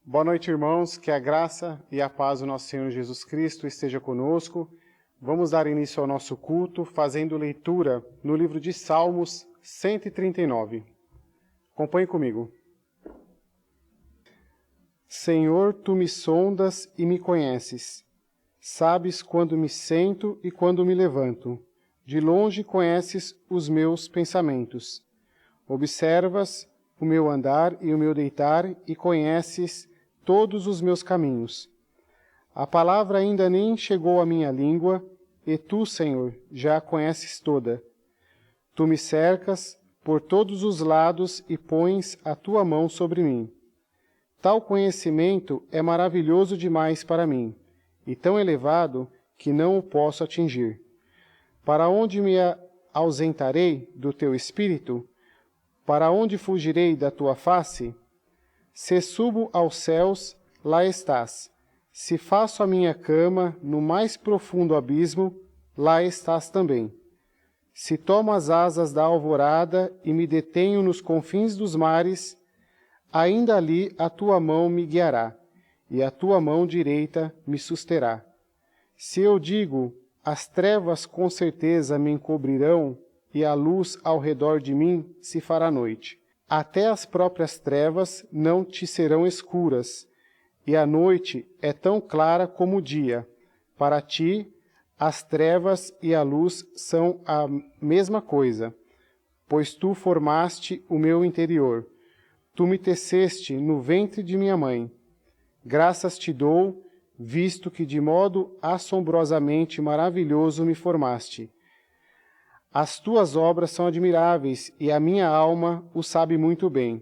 Boa noite, irmãos. Que a graça e a paz do nosso Senhor Jesus Cristo esteja conosco. Vamos dar início ao nosso culto fazendo leitura no livro de Salmos 139. Acompanhe comigo. Senhor, tu me sondas e me conheces. Sabes quando me sento e quando me levanto. De longe conheces os meus pensamentos. Observas o meu andar e o meu deitar e conheces todos os meus caminhos. A palavra ainda nem chegou à minha língua, e tu, Senhor, já a conheces toda. Tu me cercas por todos os lados e pões a tua mão sobre mim. Tal conhecimento é maravilhoso demais para mim, e tão elevado que não o posso atingir. Para onde me ausentarei do teu espírito? Para onde fugirei da tua face? Se subo aos céus, lá estás. Se faço a minha cama no mais profundo abismo, lá estás também. Se tomo as asas da alvorada e me detenho nos confins dos mares, ainda ali a tua mão me guiará, e a tua mão direita me susterá. Se eu digo, as trevas com certeza me encobrirão, e a luz ao redor de mim se fará noite. Até as próprias trevas não te serão escuras, e a noite é tão clara como o dia. Para ti, as trevas e a luz são a mesma coisa, pois tu formaste o meu interior. Tu me teceste no ventre de minha mãe. Graças te dou, visto que de modo assombrosamente maravilhoso me formaste. As tuas obras são admiráveis, e a minha alma o sabe muito bem.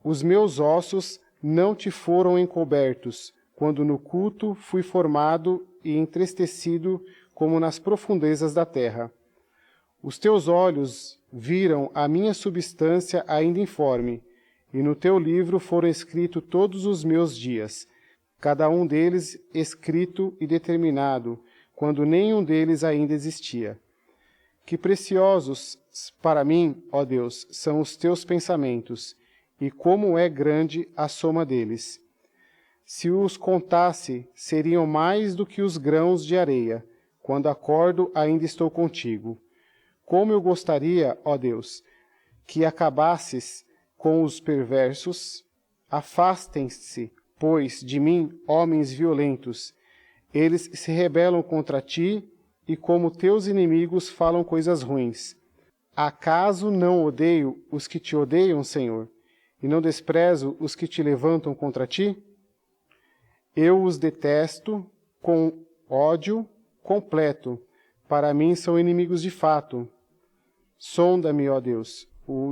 Os meus ossos não te foram encobertos, quando no culto fui formado e entristecido como nas profundezas da terra. Os teus olhos viram a minha substância ainda informe, e no teu livro foram escritos todos os meus dias, cada um deles escrito e determinado, quando nenhum deles ainda existia. Que preciosos para mim, ó Deus, são os teus pensamentos, e como é grande a soma deles. Se os contasse, seriam mais do que os grãos de areia. Quando acordo, ainda estou contigo. Como eu gostaria, ó Deus, que acabasses com os perversos. Afastem-se, pois, de mim, homens violentos. Eles se rebelam contra ti, e como teus inimigos falam coisas ruins. Acaso não odeio os que te odeiam, Senhor, e não desprezo os que te levantam contra ti? Eu os detesto com ódio completo. Para mim são inimigos de fato. Sonda-me, ó Deus,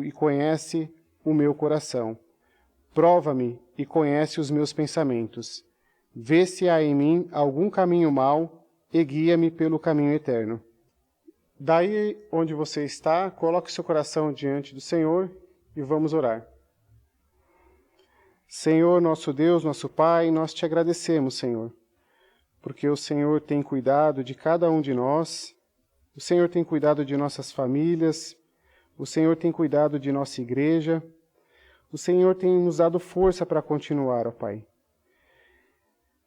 e conhece o meu coração. Prova-me e conhece os meus pensamentos. Vê se há em mim algum caminho mau e guia-me pelo caminho eterno. Daí onde você está, coloque seu coração diante do Senhor e vamos orar. Senhor, nosso Deus, nosso Pai, nós te agradecemos, Senhor, porque o Senhor tem cuidado de cada um de nós, o Senhor tem cuidado de nossas famílias, o Senhor tem cuidado de nossa igreja, o Senhor tem nos dado força para continuar, ó Pai.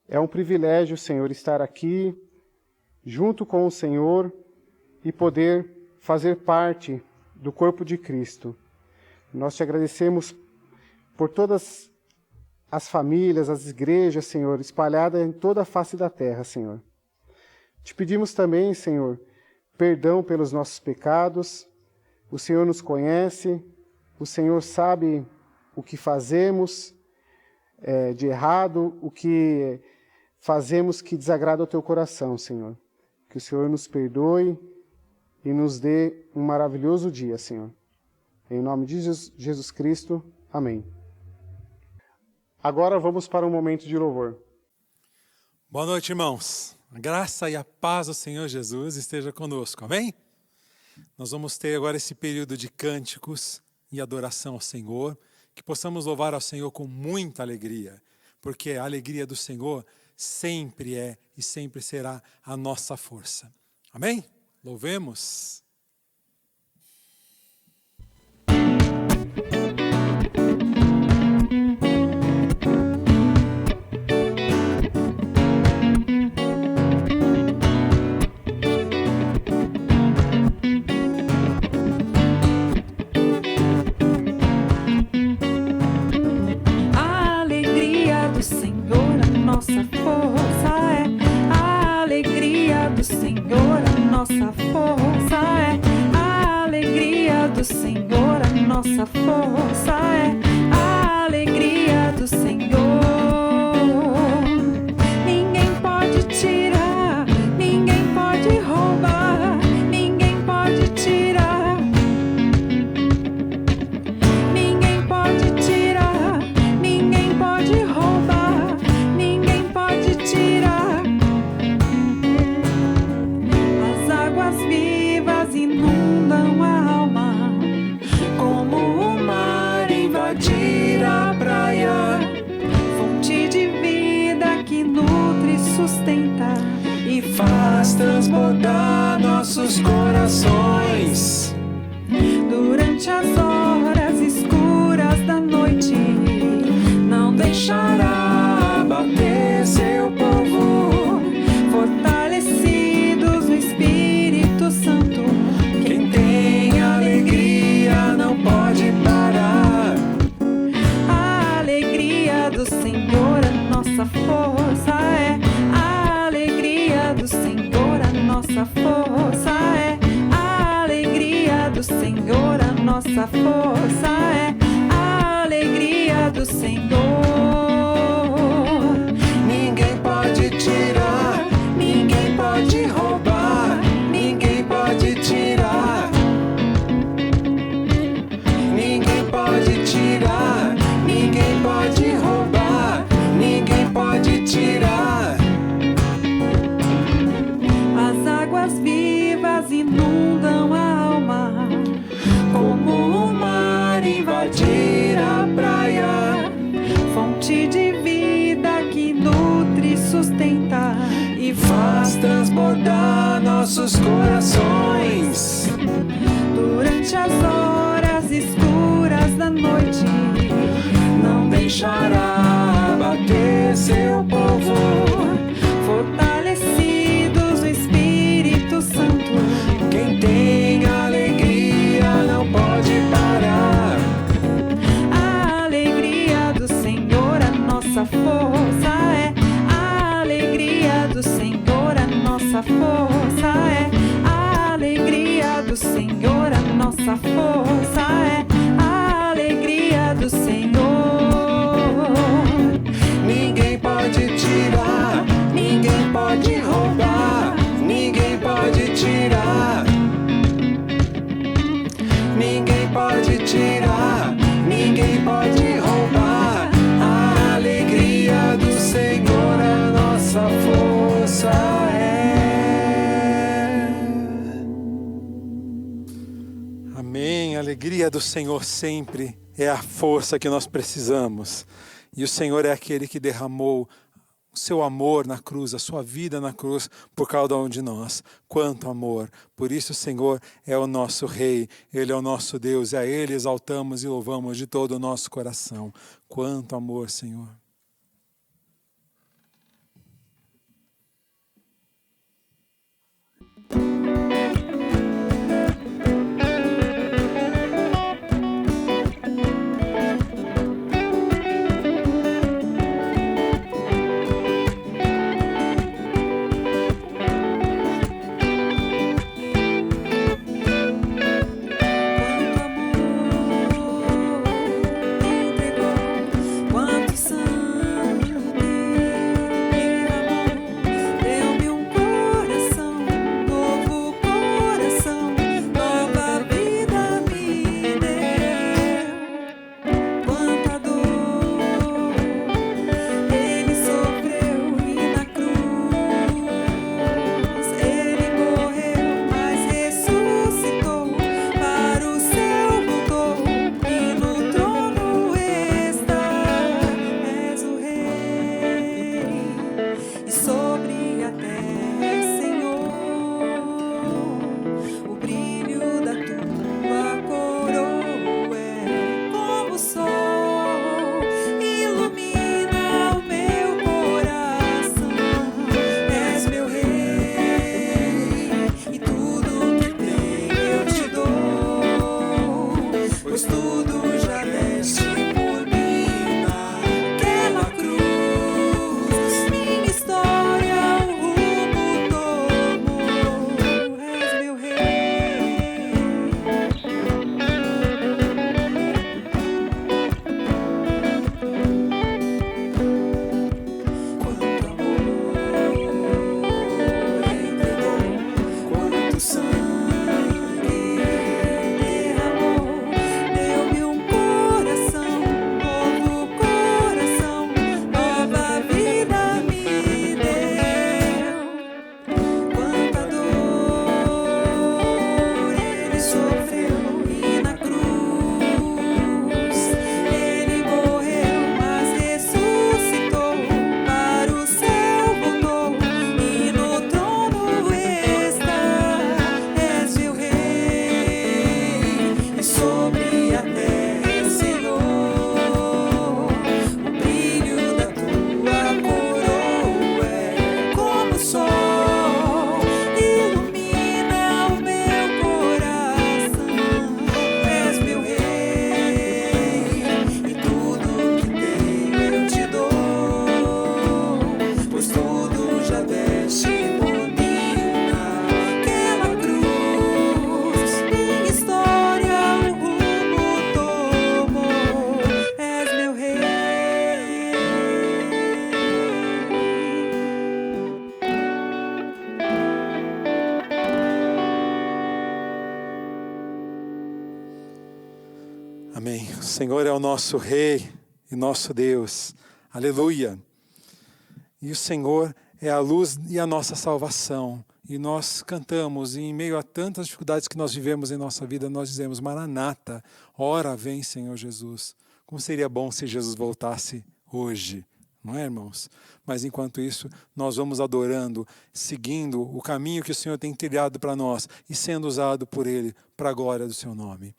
É um privilégio, Senhor, estar aqui junto com o Senhor e poder fazer parte do corpo de Cristo. Nós te agradecemos por todas as famílias, as igrejas, Senhor, espalhadas em toda a face da terra, Senhor. Te pedimos também, Senhor, perdão pelos nossos pecados. O Senhor nos conhece, o Senhor sabe o que fazemos de errado, o que fazemos que desagrada ao teu coração, Senhor. Que o Senhor nos perdoe e nos dê um maravilhoso dia, Senhor. Em nome de Jesus Cristo. Amém. Agora vamos para um momento de louvor. Boa noite, irmãos. A graça e a paz do Senhor Jesus esteja conosco. Amém? Nós vamos ter agora esse período de cânticos e adoração ao Senhor. Que possamos louvar ao Senhor com muita alegria. Porque a alegria do Senhor sempre é e sempre será a nossa força. Amém? Louvemos. nossa força é. A alegria do Senhor, a nossa força é. A alegria do Senhor, a nossa força é. A alegria do Senhor. Ninguém pode tirar, ninguém pode roubar, ninguém pode tirar. Ninguém pode tirar, ninguém pode roubar, ninguém pode tirar. As águas vivas inundam a alma, como o mar invadir a praia. Fonte de vida que nutre e sustenta e faz transbordar nossos corações. Durante as horas escuras da noite, não deixará abater seu povo. Fortalecidos no Espírito Santo, quem tem alegria não pode parar. A alegria do Senhor, a nossa força é. A alegria do Senhor, a nossa força é. A alegria do Senhor, a nossa força é. A alegria do Senhor. Ninguém pode tirar, ninguém pode roubar, ninguém pode tirar. Ninguém pode tirar, ninguém pode roubar, ninguém pode tirar. As águas vivas inundam a alma, como o mar invadir a praia. Fonte de vida que nutre e sustenta e faz transbordar nossos corações. Durante as horas escuras da noite, não deixará abater seu povo. Fortalecidos no Espírito Santo, quem tem alegria não pode parar. A alegria do Senhor, a nossa força é. A alegria do Senhor, a nossa força é. A alegria do Senhor, a nossa força é. A alegria do Senhor. Ninguém pode tirar, ninguém pode roubar, ninguém pode tirar. Ninguém pode tirar, ninguém pode roubar. A alegria do Senhor, a nossa força é. Amém. A alegria do Senhor sempre é a força que nós precisamos. E o Senhor é aquele que derramou o seu amor na cruz, a sua vida na cruz, por cada um de nós. Quanto amor! Por isso o Senhor é o nosso Rei, Ele é o nosso Deus, e a Ele exaltamos e louvamos de todo o nosso coração. Quanto amor, Senhor! Quanto O Senhor é o nosso Rei e nosso Deus. Aleluia. E o Senhor é a luz e a nossa salvação. E nós cantamos, e em meio a tantas dificuldades que nós vivemos em nossa vida, nós dizemos: Maranata, ora vem, Senhor Jesus. Como seria bom se Jesus voltasse hoje, não é, irmãos? Mas enquanto isso, nós vamos adorando, seguindo o caminho que o Senhor tem trilhado para nós e sendo usado por Ele para a glória do seu nome.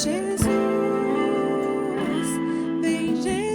Jesus, vem Jesus.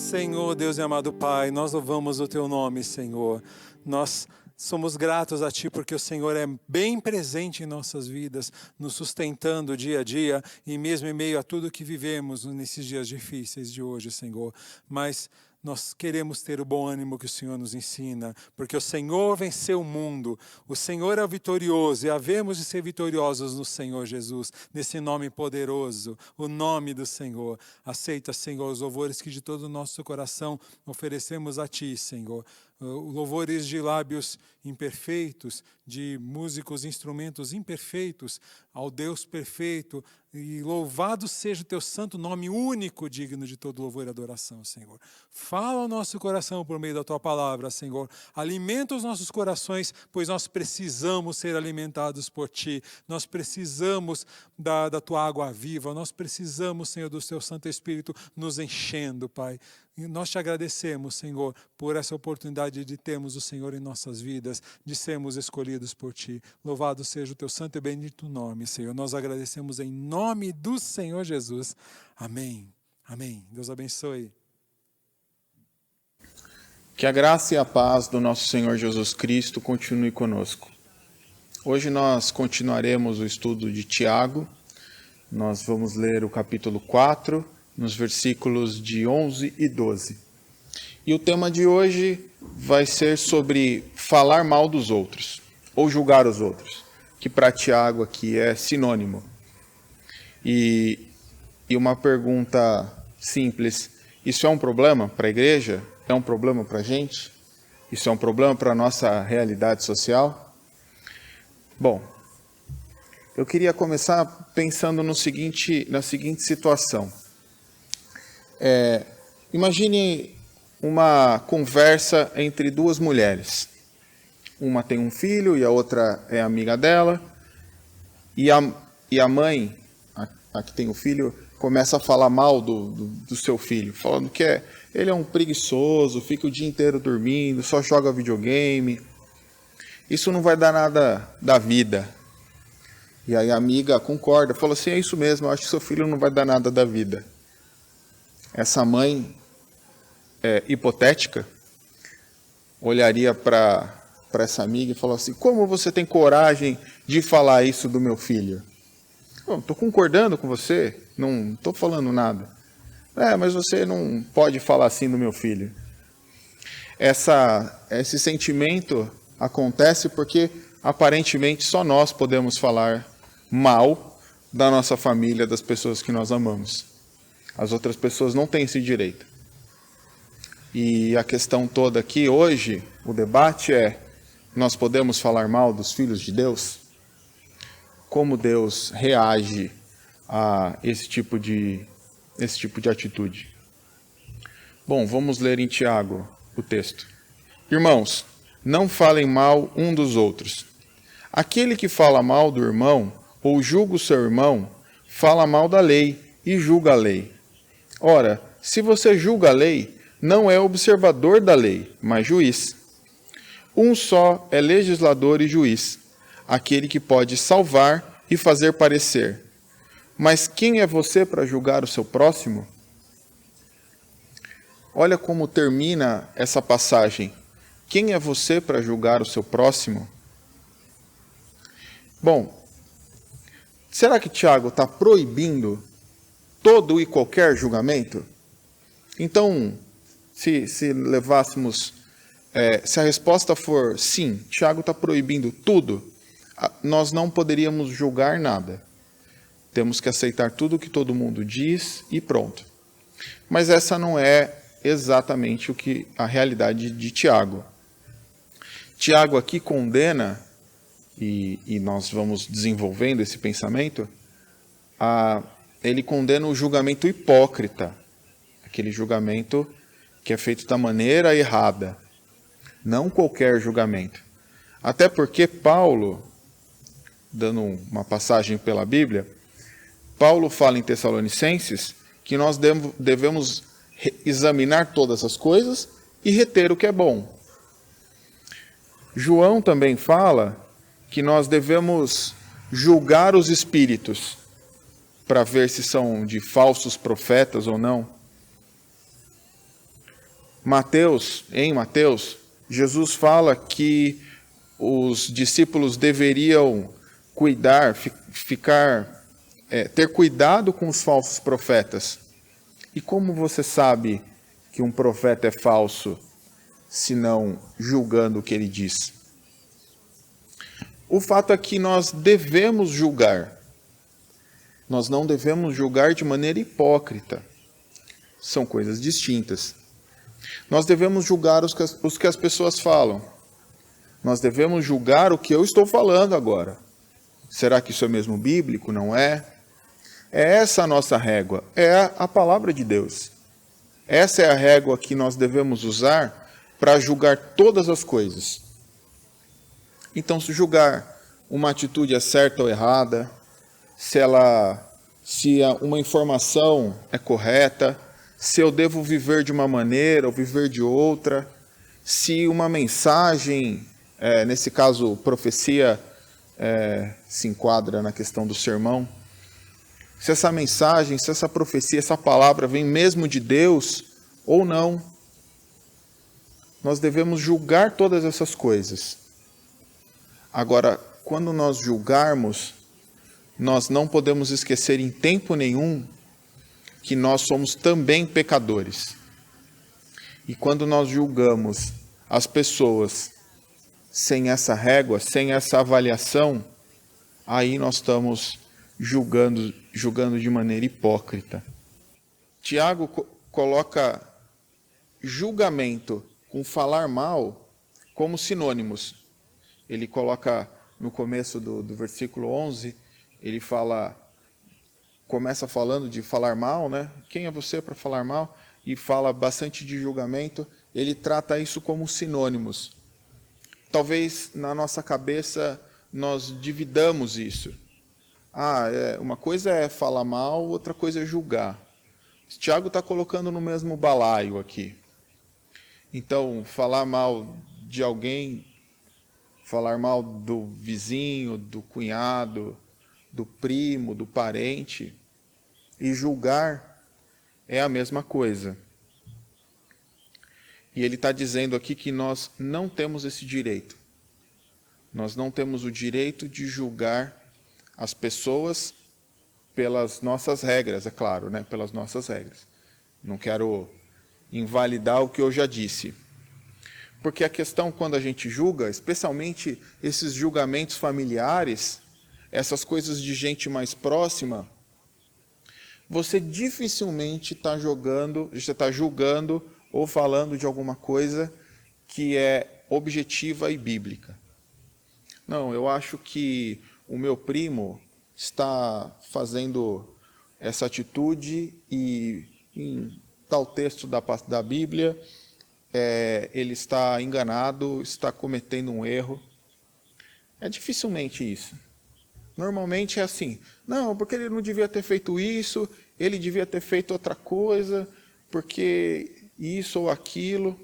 Senhor, Deus e amado Pai, nós louvamos o Teu nome, Senhor. Nós somos gratos a Ti porque o Senhor é bem presente em nossas vidas, nos sustentando dia a dia e mesmo em meio a tudo que vivemos nesses dias difíceis de hoje, Senhor. Mas nós queremos ter o bom ânimo que o Senhor nos ensina, porque o Senhor venceu o mundo, o Senhor é o vitorioso e havemos de ser vitoriosos no Senhor Jesus, nesse nome poderoso, o nome do Senhor. Aceita, Senhor, os louvores que de todo o nosso coração oferecemos a Ti, Senhor. Louvores de lábios imperfeitos, de músicos, instrumentos imperfeitos, ao Deus perfeito, e louvado seja o Teu santo nome único, digno de todo louvor e adoração, Senhor. Fala ao nosso coração por meio da Tua palavra, Senhor. Alimenta os nossos corações, pois nós precisamos ser alimentados por Ti. Nós precisamos da Tua água viva. Nós precisamos, Senhor, do Teu Santo Espírito nos enchendo, Pai. E nós Te agradecemos, Senhor, por essa oportunidade de termos o Senhor em nossas vidas, de sermos escolhidos por Ti. Louvado seja o Teu santo e bendito nome, Senhor. Nós agradecemos em nome do Senhor Jesus. Amém. Amém. Deus abençoe. Que a graça e a paz do nosso Senhor Jesus Cristo continue conosco. Hoje nós continuaremos o estudo de Tiago. Nós vamos ler o capítulo 4, nos versículos de 11 e 12. E o tema de hoje vai ser sobre falar mal dos outros, ou julgar os outros, que para Tiago aqui é sinônimo. E uma pergunta simples: isso é um problema para a igreja? É um problema para a gente? Isso é um problema para a nossa realidade social? Bom, eu queria começar pensando na seguinte situação. Imagine uma conversa entre duas mulheres. Uma tem um filho e a outra é amiga dela. E a mãe, a que tem o filho, começa a falar mal do seu filho, falando que ele é um preguiçoso, fica o dia inteiro dormindo, só joga videogame. Isso não vai dar nada da vida. E aí a amiga concorda, fala assim: é isso mesmo, eu acho que seu filho não vai dar nada da vida. Essa mãe hipotética olharia para essa amiga e falaria assim: como você tem coragem de falar isso do meu filho? Estou concordando com você, não estou falando nada. Mas você não pode falar assim do meu filho. Esse sentimento acontece porque aparentemente só nós podemos falar mal da nossa família, das pessoas que nós amamos. As outras pessoas não têm esse direito. E a questão toda aqui hoje, o debate é: nós podemos falar mal dos filhos de Deus? Como Deus reage a esse tipo de atitude? Bom, vamos ler em Tiago o texto. Irmãos, não falem mal um dos outros. Aquele que fala mal do irmão ou julga o seu irmão, fala mal da lei e julga a lei. Ora, se você julga a lei, não é observador da lei, mas juiz. Um só é legislador e juiz, aquele que pode salvar e fazer parecer. Mas quem é você para julgar o seu próximo? Olha como termina essa passagem. Quem é você para julgar o seu próximo? Bom, será que Tiago está proibindo todo e qualquer julgamento? Então, se levássemos, se a resposta for sim, Tiago está proibindo tudo, nós não poderíamos julgar nada. Temos que aceitar tudo o que todo mundo diz e pronto. Mas essa não é exatamente a realidade de Tiago. Tiago aqui condena, e nós vamos desenvolvendo esse pensamento, ele condena o julgamento hipócrita, aquele julgamento que é feito da maneira errada, não qualquer julgamento. Até porque Paulo, dando uma passagem pela Bíblia, Paulo fala em Tessalonicenses que nós devemos examinar todas as coisas e reter o que é bom. João também fala que nós devemos julgar os espíritos para ver se são de falsos profetas ou não. em Mateus, Jesus fala que os discípulos deveriam ter cuidado com os falsos profetas. E como você sabe que um profeta é falso, se não julgando o que ele diz? O fato é que nós devemos julgar. Nós não devemos julgar de maneira hipócrita. São coisas distintas. Nós devemos julgar os que as pessoas falam. Nós devemos julgar o que eu estou falando agora. Será que isso é mesmo bíblico? Não é? É essa a nossa régua. É a palavra de Deus. Essa é a régua que nós devemos usar para julgar todas as coisas. Então, se julgar uma atitude é certa ou errada, se uma informação é correta, se eu devo viver de uma maneira ou viver de outra, se uma mensagem, nesse caso profecia, se enquadra na questão do sermão, se essa mensagem, se essa profecia, essa palavra vem mesmo de Deus ou não. Nós devemos julgar todas essas coisas. Agora, quando nós julgarmos, nós não podemos esquecer em tempo nenhum que nós somos também pecadores. E quando nós julgamos as pessoas sem essa régua, sem essa avaliação, aí nós estamos julgando de maneira hipócrita. Tiago coloca julgamento com falar mal como sinônimos. Ele coloca no começo do versículo 11, ele começa falando de falar mal, né? Quem é você para falar mal? E fala bastante de julgamento. Ele trata isso como sinônimos. Talvez na nossa cabeça nós dividamos isso. Uma coisa é falar mal, outra coisa é julgar. Tiago está colocando no mesmo balaio aqui. Então, falar mal de alguém, falar mal do vizinho, do cunhado, do primo, do parente, e julgar é a mesma coisa. E ele está dizendo aqui que nós não temos esse direito. Nós não temos o direito de julgar as pessoas pelas nossas regras, é claro, né? Pelas nossas regras. Não quero invalidar o que eu já disse. Porque a questão, quando a gente julga, especialmente esses julgamentos familiares, essas coisas de gente mais próxima, você dificilmente está julgando ou falando de alguma coisa que é objetiva e bíblica. Não, eu acho que o meu primo está fazendo essa atitude e em tal texto da Bíblia ele está enganado, está cometendo um erro. É dificilmente isso. Normalmente é assim, não, porque ele não devia ter feito isso, ele devia ter feito outra coisa, porque isso ou aquilo.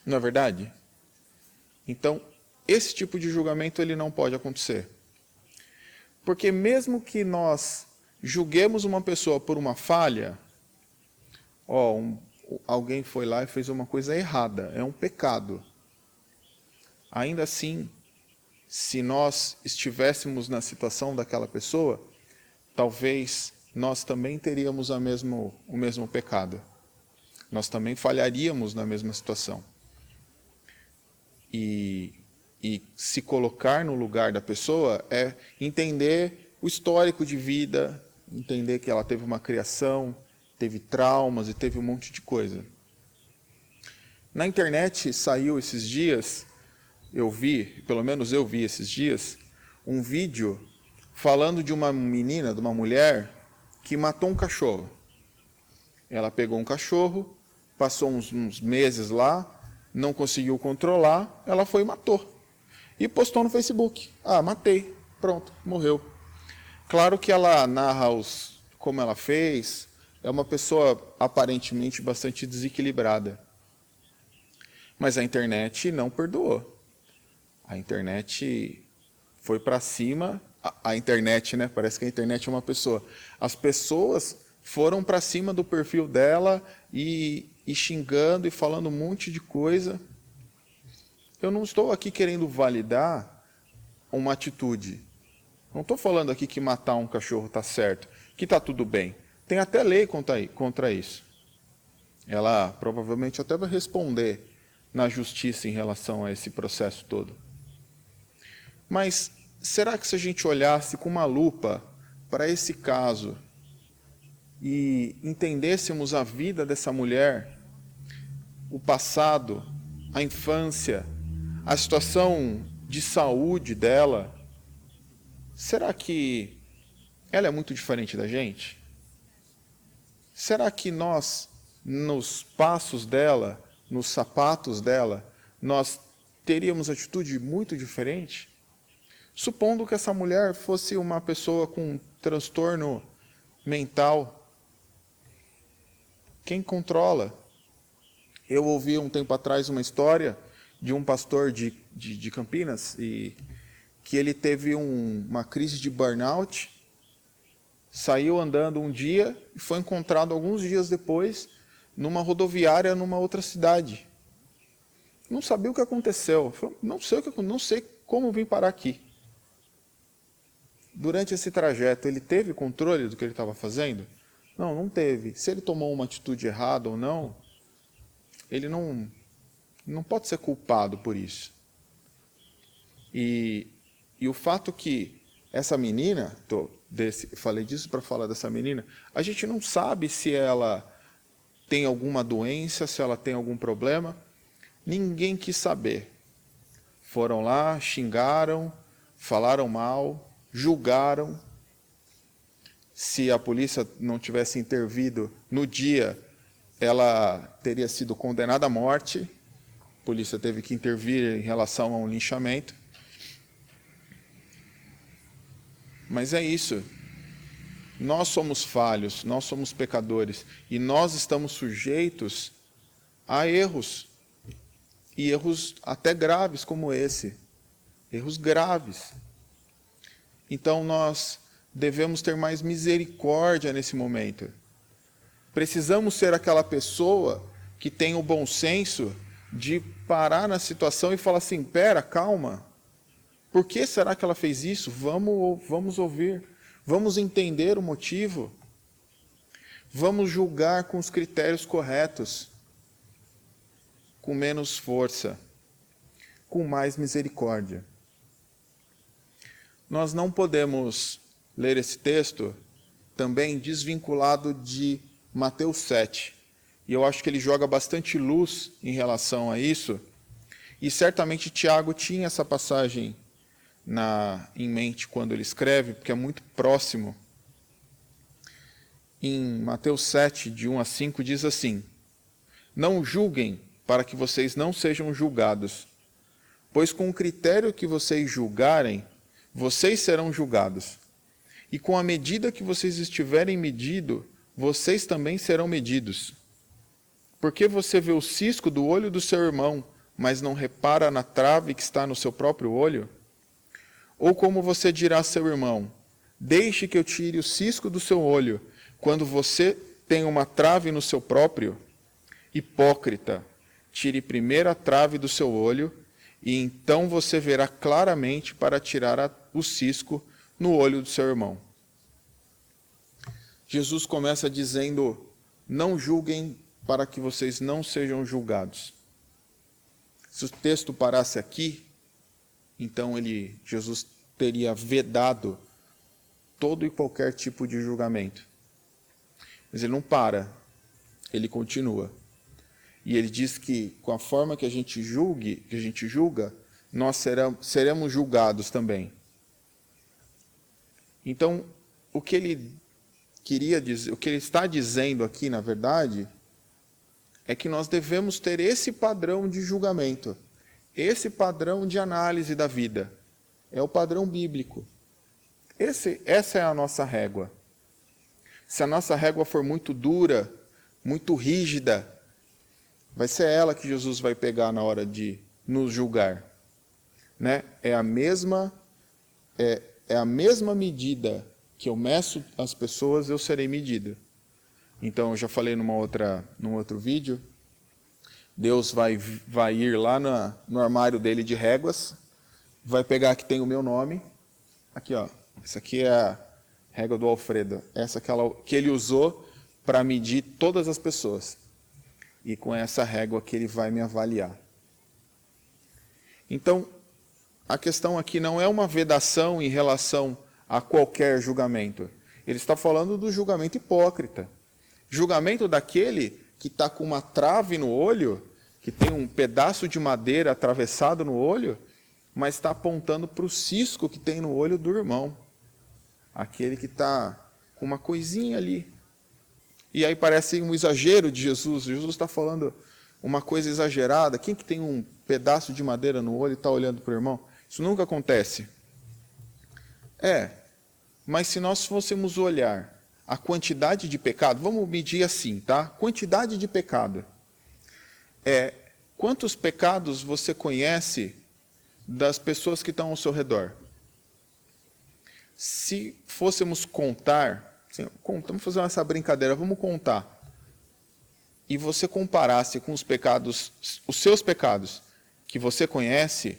Não é verdade? Então, esse tipo de julgamento ele não pode acontecer. Porque mesmo que nós julguemos uma pessoa por uma falha, alguém foi lá e fez uma coisa errada, é um pecado. Ainda assim, se nós estivéssemos na situação daquela pessoa, talvez nós também teríamos o mesmo pecado. Nós também falharíamos na mesma situação. E se colocar no lugar da pessoa é entender o histórico de vida, entender que ela teve uma criação, teve traumas e teve um monte de coisa. Na internet saiu esses dias, pelo menos eu vi esses dias, um vídeo falando de uma menina, de uma mulher, que matou um cachorro. Ela pegou um cachorro, passou uns meses lá, não conseguiu controlar, ela foi e matou. E postou no Facebook. Matei, pronto, morreu. Claro que ela narra como ela fez, é uma pessoa aparentemente bastante desequilibrada. Mas a internet não perdoou. A internet foi para cima, a internet, né? Parece que a internet é uma pessoa. As pessoas foram para cima do perfil dela e e xingando e falando um monte de coisa. Eu não estou aqui querendo validar uma atitude. Não estou falando aqui que matar um cachorro está certo, que está tudo bem. Tem até lei contra isso. Ela provavelmente até vai responder na justiça em relação a esse processo todo. Mas será que se a gente olhasse com uma lupa para esse caso e entendêssemos a vida dessa mulher, o passado, a infância, a situação de saúde dela, será que ela é muito diferente da gente? Será que nós, nos passos dela, nos sapatos dela, nós teríamos atitude muito diferente? Supondo que essa mulher fosse uma pessoa com um transtorno mental, quem controla? Eu ouvi um tempo atrás uma história de um pastor de Campinas, e que ele teve uma crise de burnout, saiu andando um dia e foi encontrado alguns dias depois numa rodoviária numa outra cidade. Não sabia o que aconteceu. Falou, não sei como vim parar aqui. Durante esse trajeto, ele teve controle do que ele estava fazendo? Não teve. Se ele tomou uma atitude errada ou não, ele não pode ser culpado por isso. E o fato que essa menina, falei disso para falar dessa menina, a gente não sabe se ela tem alguma doença, se ela tem algum problema. Ninguém quis saber. Foram lá, xingaram, falaram mal, julgaram. Se a polícia não tivesse intervido no dia, ela teria sido condenada à morte. A polícia teve que intervir em relação a um linchamento. Mas é isso. Nós somos falhos, nós somos pecadores, e nós estamos sujeitos a erros. E erros até graves como esse. Erros graves. Então nós devemos ter mais misericórdia nesse momento. Precisamos ser aquela pessoa que tem o bom senso de parar na situação e falar assim, pera, calma. Por que será que ela fez isso? Vamos ouvir. Vamos entender o motivo. Vamos julgar com os critérios corretos. Com menos força. Com mais misericórdia. Nós não podemos ler esse texto também desvinculado de Mateus 7. E eu acho que ele joga bastante luz em relação a isso. E certamente Tiago tinha essa passagem em mente quando ele escreve, porque é muito próximo. Em Mateus 7, de 1 a 5, diz assim: Não julguem, para que vocês não sejam julgados, pois com o critério que vocês julgarem, vocês serão julgados. E com a medida que vocês estiverem medido, vocês também serão medidos. Porque você vê o cisco do olho do seu irmão, mas não repara na trave que está no seu próprio olho? Ou como você dirá a seu irmão, deixe que eu tire o cisco do seu olho, quando você tem uma trave no seu próprio? Hipócrita, tire primeiro a trave do seu olho, e então você verá claramente para tirar o cisco no olho do seu irmão. Jesus começa dizendo, não julguem para que vocês não sejam julgados. Se o texto parasse aqui, então Jesus teria vedado todo e qualquer tipo de julgamento. Mas ele não para, ele continua. E ele diz que com a forma que a gente julga, nós seremos julgados também. Então, o que ele queria dizer, o que ele está dizendo aqui, na verdade, é que nós devemos ter esse padrão de julgamento, esse padrão de análise da vida. É o padrão bíblico. Essa é a nossa régua. Se a nossa régua for muito dura, muito rígida, vai ser ela que Jesus vai pegar na hora de nos julgar. Né? É a mesma medida que eu meço as pessoas, eu serei medida. Então, eu já falei num outro vídeo, Deus vai ir lá no armário dele de réguas, vai pegar que tem o meu nome. Aqui, ó. Essa aqui é a régua do Alfredo. Essa que ele usou para medir todas as pessoas. E com essa régua que ele vai me avaliar. Então, a questão aqui não é uma vedação em relação a qualquer julgamento. Ele está falando do julgamento hipócrita. Julgamento daquele que está com uma trave no olho, que tem um pedaço de madeira atravessado no olho, mas está apontando para o cisco que tem no olho do irmão. Aquele que está com uma coisinha ali. E aí parece um exagero de Jesus. Jesus está falando uma coisa exagerada. Quem que tem um pedaço de madeira no olho e está olhando para o irmão? Isso nunca acontece. Mas se nós fôssemos olhar a quantidade de pecado, vamos medir assim, tá? Quantidade de pecado. Quantos pecados você conhece das pessoas que estão ao seu redor? Se fôssemos contar, vamos fazer essa brincadeira, vamos contar. E você comparasse com os pecados, os seus pecados, que você conhece,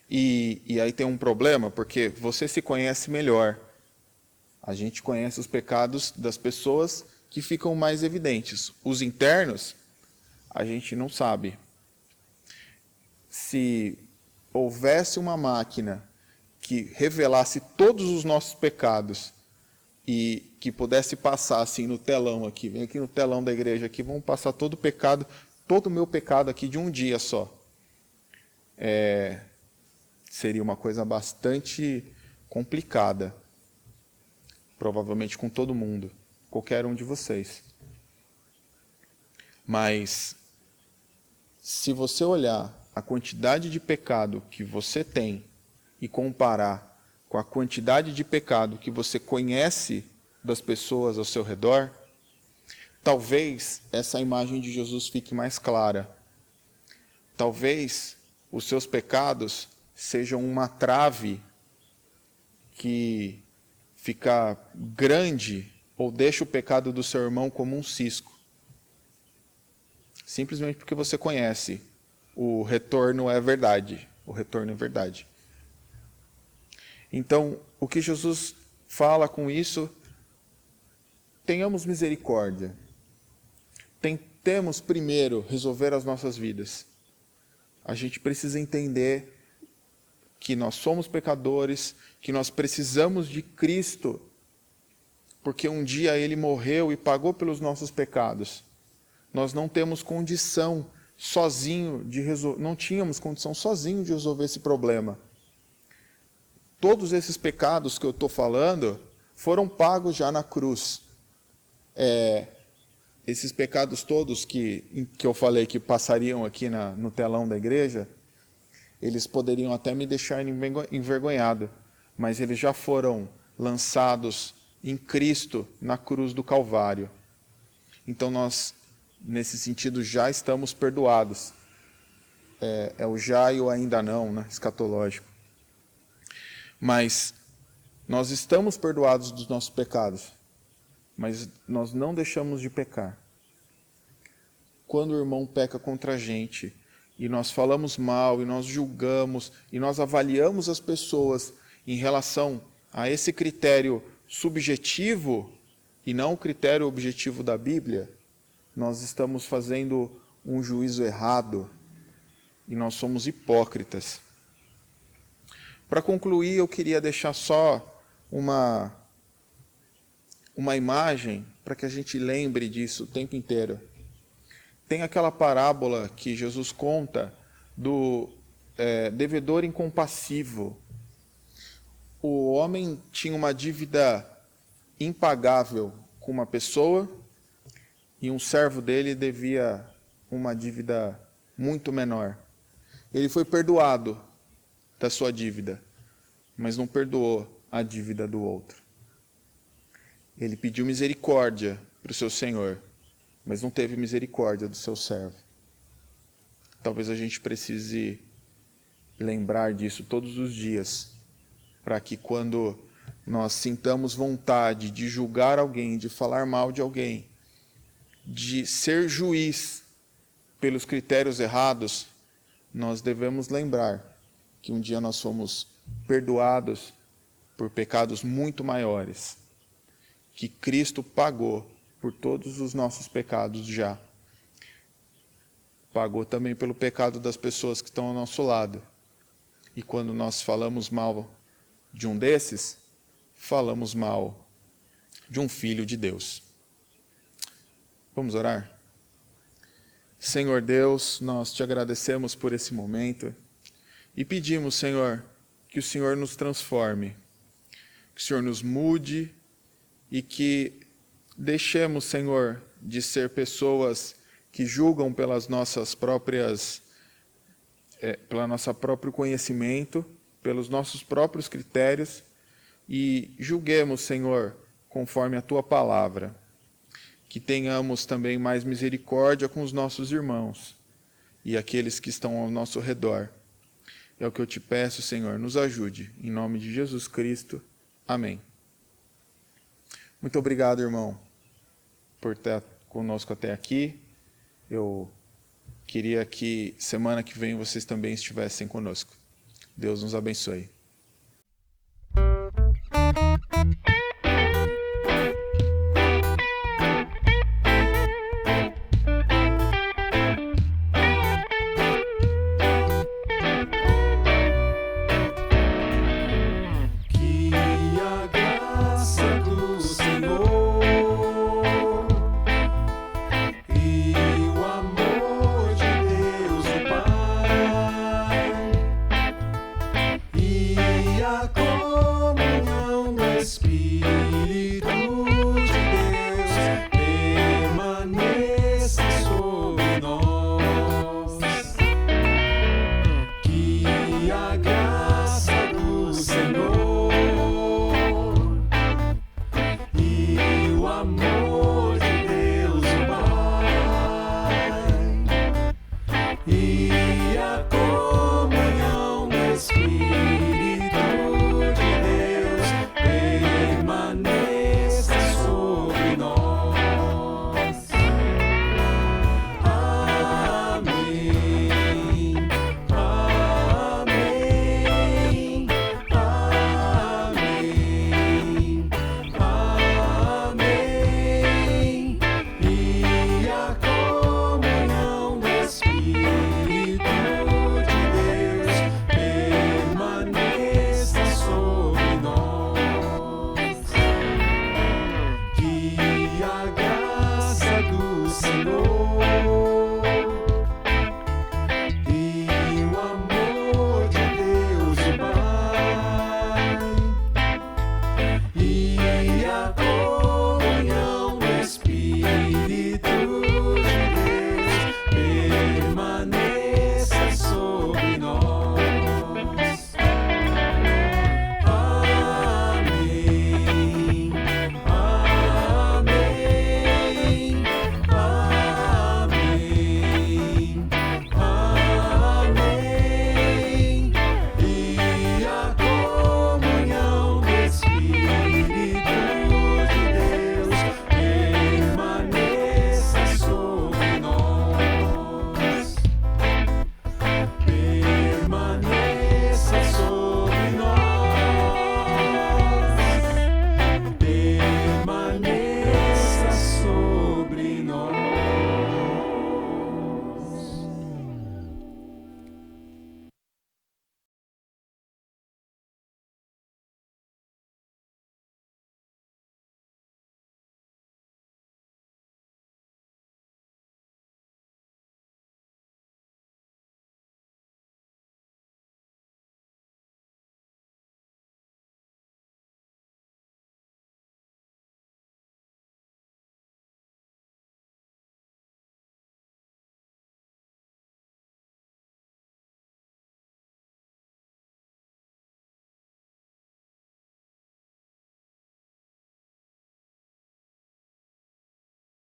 e aí tem um problema, porque você se conhece melhor. A gente conhece os pecados das pessoas que ficam mais evidentes. Os internos, a gente não sabe. Se houvesse uma máquina que revelasse todos os nossos pecados e que pudesse passar assim no telão aqui, vem aqui no telão da igreja aqui, vamos passar todo o pecado, todo o meu pecado aqui de um dia só. Seria uma coisa bastante complicada. Provavelmente com todo mundo, qualquer um de vocês. Mas, se você olhar a quantidade de pecado que você tem e comparar com a quantidade de pecado que você conhece das pessoas ao seu redor, talvez essa imagem de Jesus fique mais clara. Talvez os seus pecados sejam uma trave que fica grande ou deixa o pecado do seu irmão como um cisco. Simplesmente porque você conhece. O retorno é verdade. O retorno é verdade. Então, o que Jesus fala com isso? Tenhamos misericórdia. Tentemos primeiro resolver as nossas vidas. A gente precisa entender que nós somos pecadores, que nós precisamos de Cristo, porque um dia Ele morreu e pagou pelos nossos pecados. Nós não temos condição sozinho de não tínhamos condição sozinho de resolver esse problema. Todos esses pecados que eu estou falando foram pagos já na cruz. Esses pecados todos que eu falei que passariam aqui no telão da igreja, eles poderiam até me deixar envergonhado, mas eles já foram lançados em Cristo na cruz do Calvário. Então nós, nesse sentido, já estamos perdoados. É o já e o ainda não, né? Escatológico. Mas nós estamos perdoados dos nossos pecados, mas nós não deixamos de pecar. Quando o irmão peca contra a gente, e nós falamos mal, e nós julgamos, e nós avaliamos as pessoas em relação a esse critério subjetivo, e não o critério objetivo da Bíblia, nós estamos fazendo um juízo errado, e nós somos hipócritas. Para concluir, eu queria deixar só uma imagem, para que a gente lembre disso o tempo inteiro. Tem aquela parábola que Jesus conta do devedor incompassivo. O homem tinha uma dívida impagável com uma pessoa e um servo dele devia uma dívida muito menor. Ele foi perdoado da sua dívida, mas não perdoou a dívida do outro. Ele pediu misericórdia para o seu senhor, mas não teve misericórdia do seu servo. Talvez a gente precise lembrar disso todos os dias, para que quando nós sintamos vontade de julgar alguém, de falar mal de alguém, de ser juiz, pelos critérios errados, nós devemos lembrar que um dia nós fomos perdoados por pecados muito maiores, que Cristo pagou por todos os nossos pecados já. Pagou também pelo pecado das pessoas que estão ao nosso lado. E quando nós falamos mal de um desses, falamos mal de um filho de Deus. Vamos orar? Senhor Deus, nós te agradecemos por esse momento e pedimos, Senhor, que o Senhor nos transforme, que o Senhor nos mude e que deixemos, Senhor, de ser pessoas que julgam pelas nossas próprias, pelo nosso próprio conhecimento, pelos nossos próprios critérios e julguemos, Senhor, conforme a Tua palavra. Que tenhamos também mais misericórdia com os nossos irmãos e aqueles que estão ao nosso redor. É o que eu te peço, Senhor, nos ajude. Em nome de Jesus Cristo. Amém. Muito obrigado, irmão, por estar conosco até aqui. Eu queria que semana que vem vocês também estivessem conosco. Deus nos abençoe. Espírito